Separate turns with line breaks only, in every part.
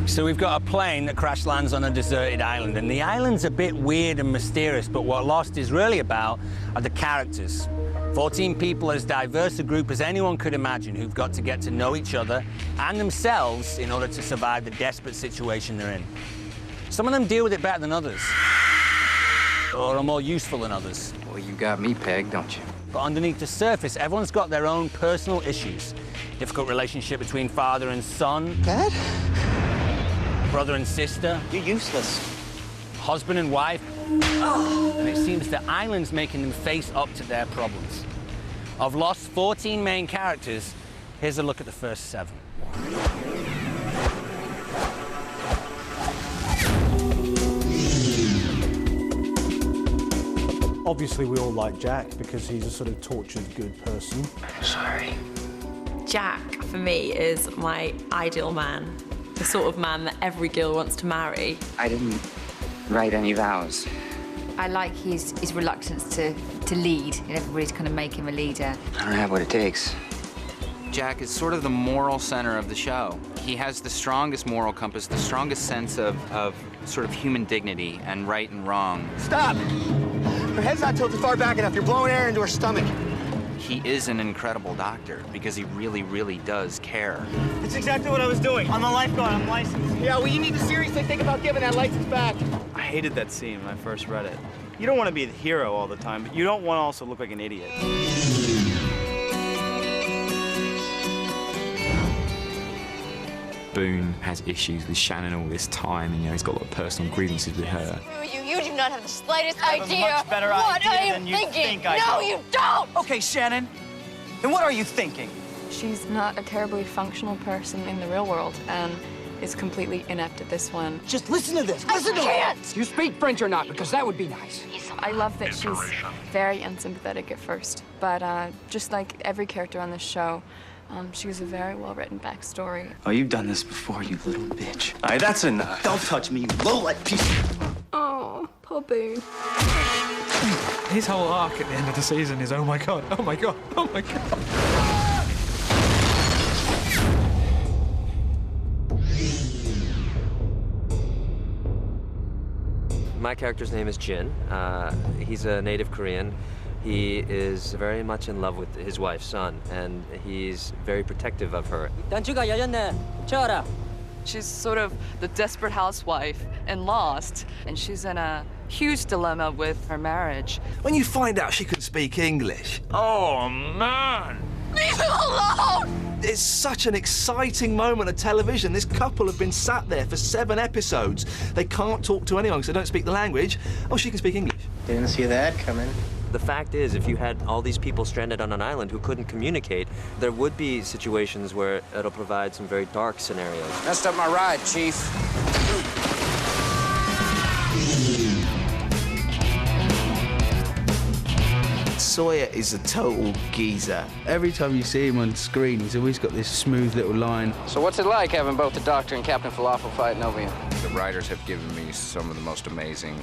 So we've got a plane that crash lands on a deserted island, and the island's a bit weird and mysterious, but what Lost is really about are the characters. 14 people, as diverse a group as anyone could imagine, who've got to get to know each other and themselves in order to survive the desperate situation they're in. Some of them deal with it better than others, or are more useful than others.
Well, you got me pegged, don't you?
But underneath the surface, everyone's got their own personal issues. Difficult relationship between father and son.
Dad?
Brother and sister.
You're useless.
Husband and wife. Oh. And it seems the island's making them face up to their problems. Of Lost's 14 main characters, here's a look at the first 7.
Obviously, we all like Jack because he's a sort of tortured good person.
Sorry.
Jack, for me, is my ideal man. The sort of man that every girl wants to marry.
I didn't write any vows.
I like his reluctance to lead, and everybody's kind of make him a leader.
I don't have what it takes. Jack is sort of the moral center of the show. He has the strongest moral compass, the strongest sense of sort of human dignity and right and wrong.
Stop! Her head's not tilted far back enough. You're blowing air into her stomach.
He is an incredible doctor because he really, really does care.
That's exactly what I was doing. I'm a lifeguard. I'm licensed. Yeah, well, you need to seriously think about giving that license back.
I hated that scene when I first read it. You don't want to be the hero all the time, but you don't want to also look like an idiot.
Boone has issues with Shannon all this time, and he's got a lot of personal grievances with her.
You do not have the slightest
I have
idea
a much better
what
idea
I am
than you
thinking.
think I
No,
do.
you don't!
Okay, Shannon, then what are you thinking?
She's not a terribly functional person in the real world and is completely inept at this one.
Just listen to this. Listen to
it!
You speak French or not, because that would be nice.
I love that she's very unsympathetic at first, but just like every character on this show, she has a very well-written backstory.
Oh, you've done this before, you little bitch. All right, that's enough.
Don't touch me, you low-life piece.
Oh, poor Boone.
His whole arc at the end of the season is, oh my God, oh my God, oh my God.
My character's name is Jin. He's a native Korean. He is very much in love with his wife, Sun, and he's very protective of her.
She's sort of the desperate housewife in Lost, and she's in a huge dilemma with her marriage.
When you find out she can speak English, oh man!
Leave him alone!
It's such an exciting moment of television. This couple have been sat there for 7 episodes. They can't talk to anyone because they don't speak the language. Oh, she can speak English.
Didn't see that coming.
The fact is, if you had all these people stranded on an island who couldn't communicate, there would be situations where it'll provide some very dark scenarios.
Messed up my ride, Chief.
Sawyer is a total geezer. Every time you see him on screen, he's always got this smooth little line.
So what's it like having both the Doctor and Captain Falafel fighting over you?
The writers have given me some of the most amazing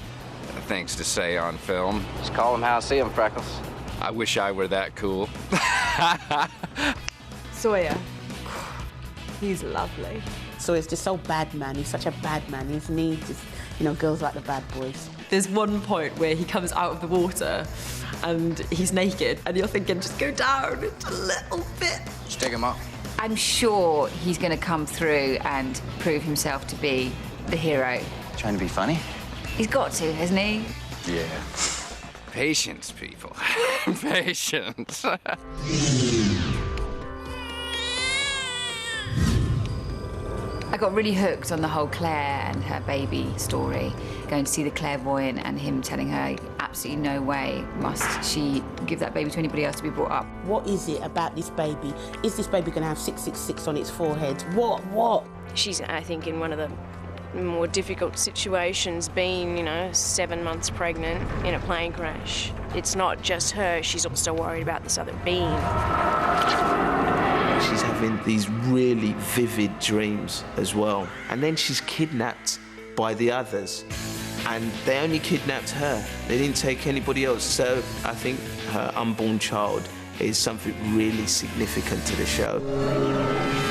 things to say on film.
Just call them how I see them, Freckles.
I wish I were that cool.
Sawyer. He's lovely.
Sawyer's just so bad, man. He's such a bad man, isn't he? Just, girls like the bad boys.
There's one point where he comes out of the water and he's naked, and you're thinking, just go down just a little bit.
Just take him up.
I'm sure he's going to come through and prove himself to be the hero.
Trying to be funny?
He's got to, hasn't he?
Yeah. Patience, people. Patience.
I got really hooked on the whole Claire and her baby story. Going to see the clairvoyant and him telling her absolutely no way must she give that baby to anybody else to be brought up.
What is it about this baby? Is this baby going to have 666 on its forehead? What?
She's, I think, in one of the more difficult situations, being, 7 months pregnant in a plane crash. It's not just her, she's also worried about this other being.
She's having these really vivid dreams as well. And then she's kidnapped by the others. And they only kidnapped her. They didn't take anybody else. So I think her unborn child is something really significant to the show.